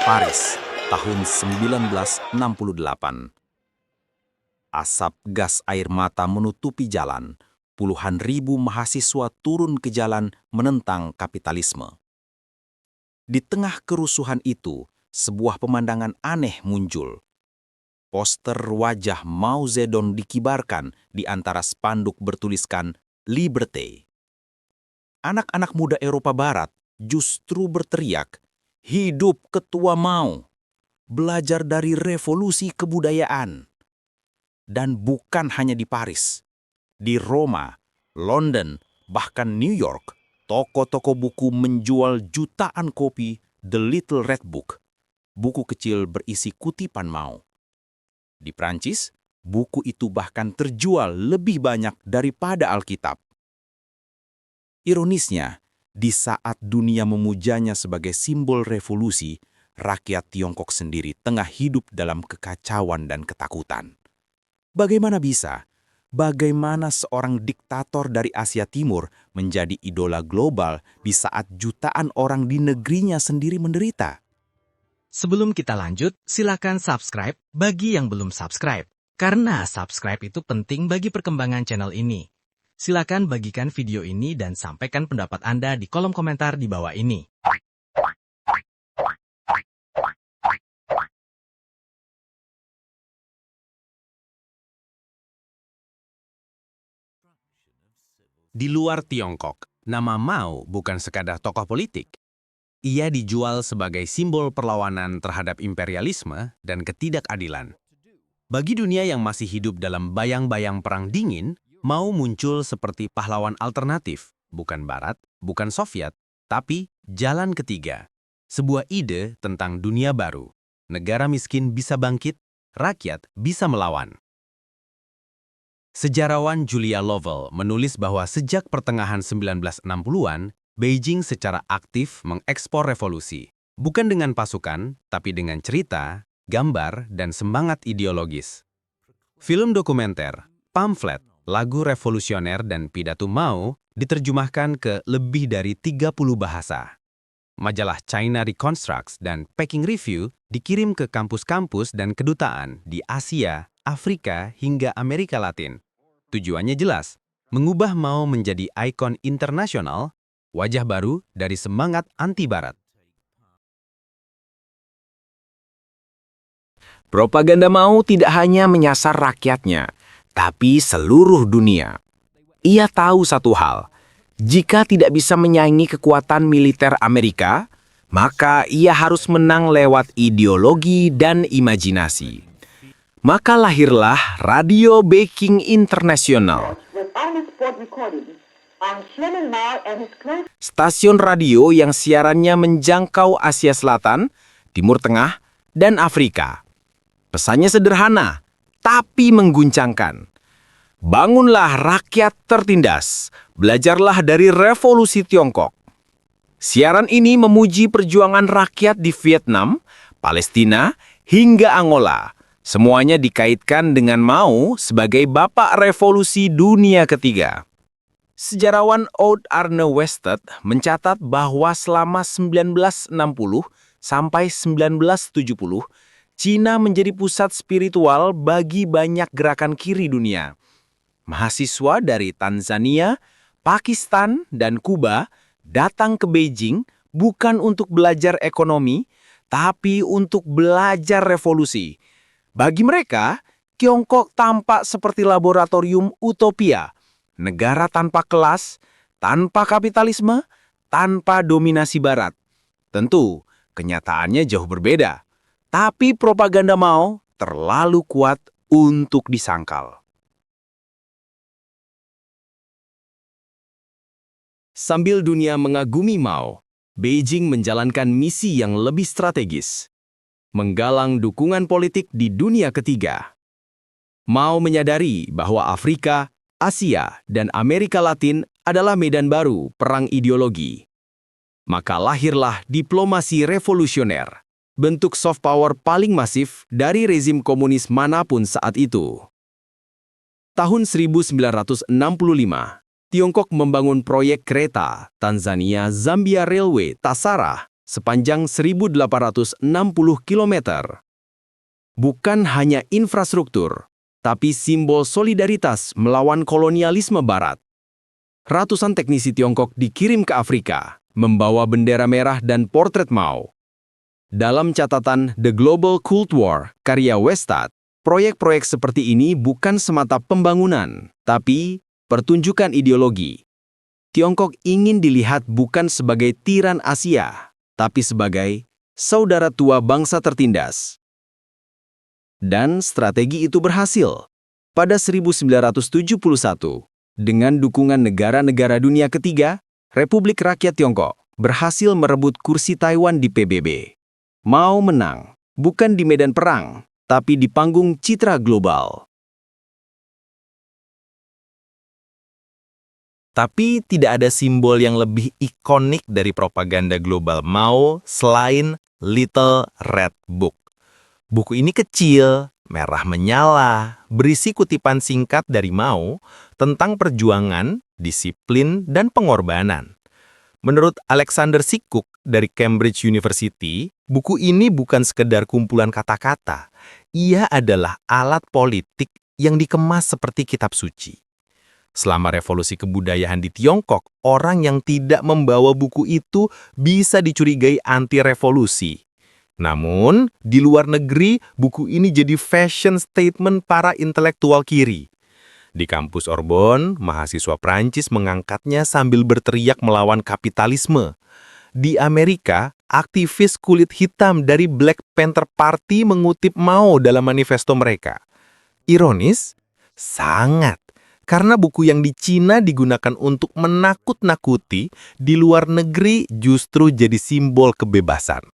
Paris, tahun 1968. Asap gas air mata menutupi jalan. Puluhan ribu mahasiswa turun ke jalan menentang kapitalisme. Di tengah kerusuhan itu, sebuah pemandangan aneh muncul. Poster wajah Mao Zedong dikibarkan di antara spanduk bertuliskan Liberté. Anak-anak muda Eropa Barat justru berteriak, "Hidup Ketua Mao! Belajar dari revolusi kebudayaan." Dan bukan hanya di Paris. Di Roma, London, bahkan New York, toko-toko buku menjual jutaan kopi The Little Red Book, buku kecil berisi kutipan Mao. Di Prancis, buku itu bahkan terjual lebih banyak daripada Alkitab. Ironisnya, di saat dunia memujanya sebagai simbol revolusi, rakyat Tiongkok sendiri tengah hidup dalam kekacauan dan ketakutan. Bagaimana bisa? Bagaimana seorang diktator dari Asia Timur menjadi idola global di saat jutaan orang di negerinya sendiri menderita? Sebelum kita lanjut, silakan subscribe bagi yang belum subscribe. Karena subscribe itu penting bagi perkembangan channel ini. Silakan bagikan video ini dan sampaikan pendapat Anda di kolom komentar di bawah ini. Di luar Tiongkok, nama Mao bukan sekadar tokoh politik. Ia dijual sebagai simbol perlawanan terhadap imperialisme dan ketidakadilan. Bagi dunia yang masih hidup dalam bayang-bayang perang dingin, Mao muncul seperti pahlawan alternatif, bukan Barat, bukan Soviet, tapi jalan ketiga. Sebuah ide tentang dunia baru. Negara miskin bisa bangkit, rakyat bisa melawan. Sejarawan Julia Lovell menulis bahwa sejak pertengahan 1960-an, Beijing secara aktif mengekspor revolusi. Bukan dengan pasukan, tapi dengan cerita, gambar, dan semangat ideologis. Film dokumenter, pamflet, lagu revolusioner dan pidato Mao diterjemahkan ke lebih dari 30 bahasa. Majalah China Reconstructs dan Peking Review dikirim ke kampus-kampus dan kedutaan di Asia, Afrika, hingga Amerika Latin. Tujuannya jelas, mengubah Mao menjadi ikon internasional, wajah baru dari semangat anti-Barat. Propaganda Mao tidak hanya menyasar rakyatnya, tapi seluruh dunia. Ia tahu satu hal, jika tidak bisa menyaingi kekuatan militer Amerika, maka ia harus menang lewat ideologi dan imajinasi. Maka lahirlah Radio Peking Internasional. Stasiun radio yang siarannya menjangkau Asia Selatan, Timur Tengah, dan Afrika. Pesannya sederhana, tapi mengguncangkan. Bangunlah rakyat tertindas, belajarlah dari revolusi Tiongkok. Siaran ini memuji perjuangan rakyat di Vietnam, Palestina, hingga Angola. Semuanya dikaitkan dengan Mao sebagai bapak revolusi dunia ketiga. Sejarawan Oud Arne Wested mencatat bahwa selama 1960 sampai 1970, Cina menjadi pusat spiritual bagi banyak gerakan kiri dunia. Mahasiswa dari Tanzania, Pakistan, dan Kuba datang ke Beijing bukan untuk belajar ekonomi, tapi untuk belajar revolusi. Bagi mereka, Tiongkok tampak seperti laboratorium utopia, negara tanpa kelas, tanpa kapitalisme, tanpa dominasi Barat. Tentu, kenyataannya jauh berbeda. Tapi propaganda Mao terlalu kuat untuk disangkal. Sambil dunia mengagumi Mao, Beijing menjalankan misi yang lebih strategis. Menggalang dukungan politik di dunia ketiga. Mao menyadari bahwa Afrika, Asia, dan Amerika Latin adalah medan baru perang ideologi. Maka lahirlah diplomasi revolusioner, bentuk soft power paling masif dari rezim komunis manapun saat itu. Tahun 1965, Tiongkok membangun proyek kereta Tanzania-Zambia Railway Tasara sepanjang 1.860 km. Bukan hanya infrastruktur, tapi simbol solidaritas melawan kolonialisme Barat. Ratusan teknisi Tiongkok dikirim ke Afrika, membawa bendera merah dan portret Mao. Dalam catatan The Global Cold War, karya Westad, proyek-proyek seperti ini bukan semata pembangunan, tapi pertunjukan ideologi. Tiongkok ingin dilihat bukan sebagai tiran Asia, tapi sebagai saudara tua bangsa tertindas. Dan strategi itu berhasil. Pada 1971, dengan dukungan negara-negara dunia ketiga, Republik Rakyat Tiongkok berhasil merebut kursi Taiwan di PBB. Mao menang, bukan di medan perang, tapi di panggung citra global. Tapi tidak ada simbol yang lebih ikonik dari propaganda global Mao selain Little Red Book. Buku ini kecil, merah menyala, berisi kutipan singkat dari Mao tentang perjuangan, disiplin, dan pengorbanan. Menurut Alexander Sikuk dari Cambridge University, buku ini bukan sekedar kumpulan kata-kata. Ia adalah alat politik yang dikemas seperti kitab suci. Selama revolusi kebudayaan di Tiongkok, orang yang tidak membawa buku itu bisa dicurigai anti-revolusi. Namun, di luar negeri, buku ini jadi fashion statement para intelektual kiri. Di kampus Sorbonne, mahasiswa Prancis mengangkatnya sambil berteriak melawan kapitalisme. Di Amerika, aktivis kulit hitam dari Black Panther Party mengutip Mao dalam manifesto mereka. Ironis? Sangat. Karena buku yang di Cina digunakan untuk menakut-nakuti, di luar negeri justru jadi simbol kebebasan.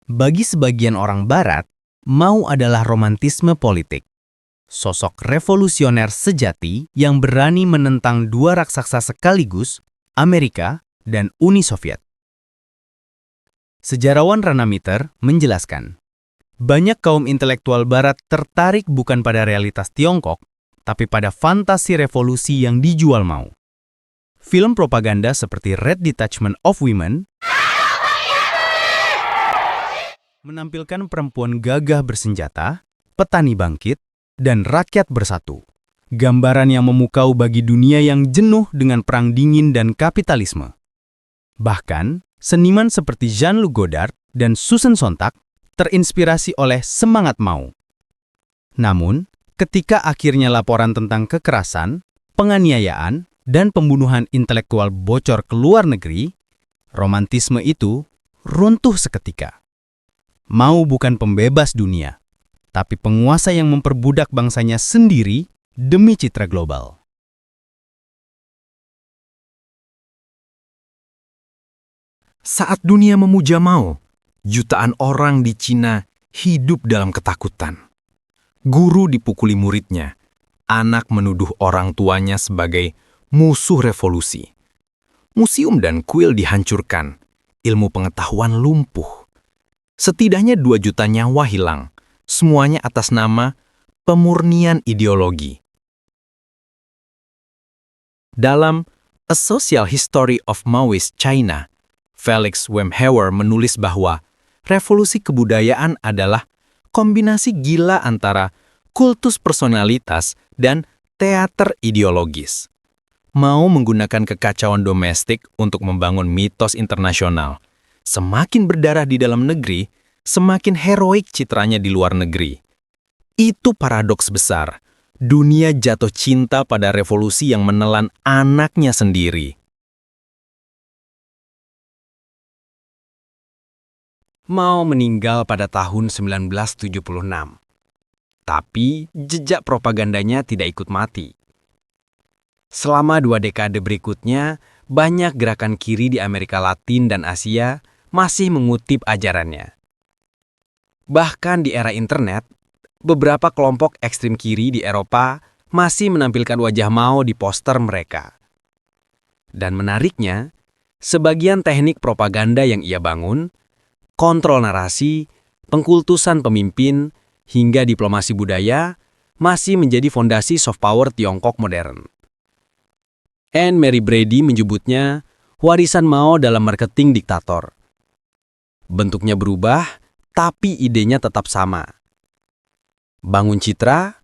Bagi sebagian orang Barat, Mao adalah romantisme politik. Sosok revolusioner sejati yang berani menentang dua raksasa sekaligus, Amerika dan Uni Soviet. Sejarawan Ranamiter menjelaskan, banyak kaum intelektual Barat tertarik bukan pada realitas Tiongkok, tapi pada fantasi revolusi yang dijual Mao. Film propaganda seperti Red Detachment of Women menampilkan perempuan gagah bersenjata, petani bangkit, dan rakyat bersatu. Gambaran yang memukau bagi dunia yang jenuh dengan perang dingin dan kapitalisme. Bahkan, seniman seperti Jean-Luc Godard dan Susan Sontag terinspirasi oleh semangat Mao. Namun, ketika akhirnya laporan tentang kekerasan, penganiayaan, dan pembunuhan intelektual bocor ke luar negeri, romantisme itu runtuh seketika. Mao bukan pembebas dunia, tapi penguasa yang memperbudak bangsanya sendiri demi citra global. Saat dunia memuja Mao, jutaan orang di Cina hidup dalam ketakutan. Guru dipukuli muridnya, anak menuduh orang tuanya sebagai musuh revolusi. Museum dan kuil dihancurkan, ilmu pengetahuan lumpuh. Setidaknya 2 juta nyawa hilang, semuanya atas nama pemurnian ideologi. Dalam A Social History of Maoist China, Felix Wemheuer menulis bahwa revolusi kebudayaan adalah kombinasi gila antara kultus personalitas dan teater ideologis. Mao menggunakan kekacauan domestik untuk membangun mitos internasional. Semakin berdarah di dalam negeri, semakin heroik citranya di luar negeri. Itu paradoks besar. Dunia jatuh cinta pada revolusi yang menelan anaknya sendiri. Mao meninggal pada tahun 1976. Tapi jejak propagandanya tidak ikut mati. Selama 2 dekade berikutnya, banyak gerakan kiri di Amerika Latin dan Asia masih mengutip ajarannya. Bahkan di era internet, beberapa kelompok ekstrem kiri di Eropa masih menampilkan wajah Mao di poster mereka. Dan menariknya, sebagian teknik propaganda yang ia bangun, kontrol narasi, pengkultusan pemimpin, hingga diplomasi budaya masih menjadi fondasi soft power Tiongkok modern. Anne Mary Brady menyebutnya warisan Mao dalam marketing diktator. Bentuknya berubah, tapi idenya tetap sama. Bangun citra,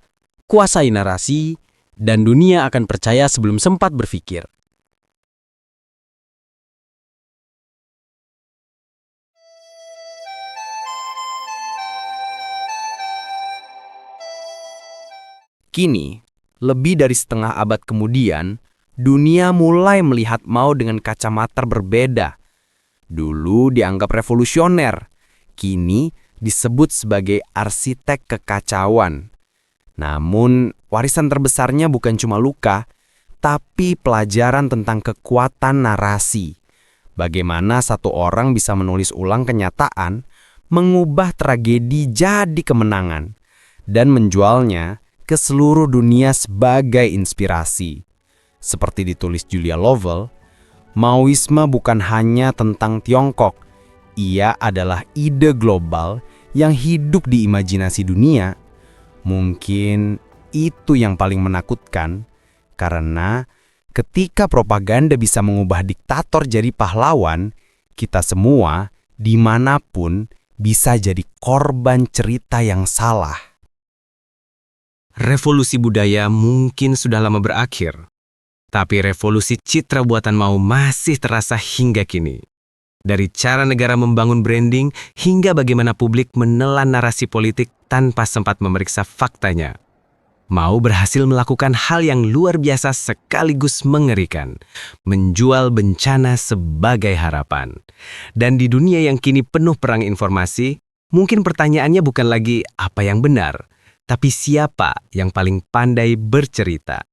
kuasai narasi, dan dunia akan percaya sebelum sempat berpikir. Kini, lebih dari setengah abad kemudian, dunia mulai melihat Mao dengan kacamata berbeda. Dulu dianggap revolusioner, kini disebut sebagai arsitek kekacauan. Namun, warisan terbesarnya bukan cuma luka, tapi pelajaran tentang kekuatan narasi. Bagaimana satu orang bisa menulis ulang kenyataan, mengubah tragedi jadi kemenangan, dan menjualnya ke seluruh dunia sebagai inspirasi. Seperti ditulis Julia Lovell, Maoisme bukan hanya tentang Tiongkok. Ia adalah ide global yang hidup di imajinasi dunia. Mungkin itu yang paling menakutkan, karena ketika propaganda bisa mengubah diktator jadi pahlawan, kita semua dimanapun bisa jadi korban cerita yang salah. Revolusi budaya mungkin sudah lama berakhir, tapi revolusi citra buatan Mao masih terasa hingga kini. Dari cara negara membangun branding hingga bagaimana publik menelan narasi politik tanpa sempat memeriksa faktanya. Mao berhasil melakukan hal yang luar biasa sekaligus mengerikan, menjual bencana sebagai harapan. Dan di dunia yang kini penuh perang informasi, mungkin pertanyaannya bukan lagi apa yang benar, tapi siapa yang paling pandai bercerita.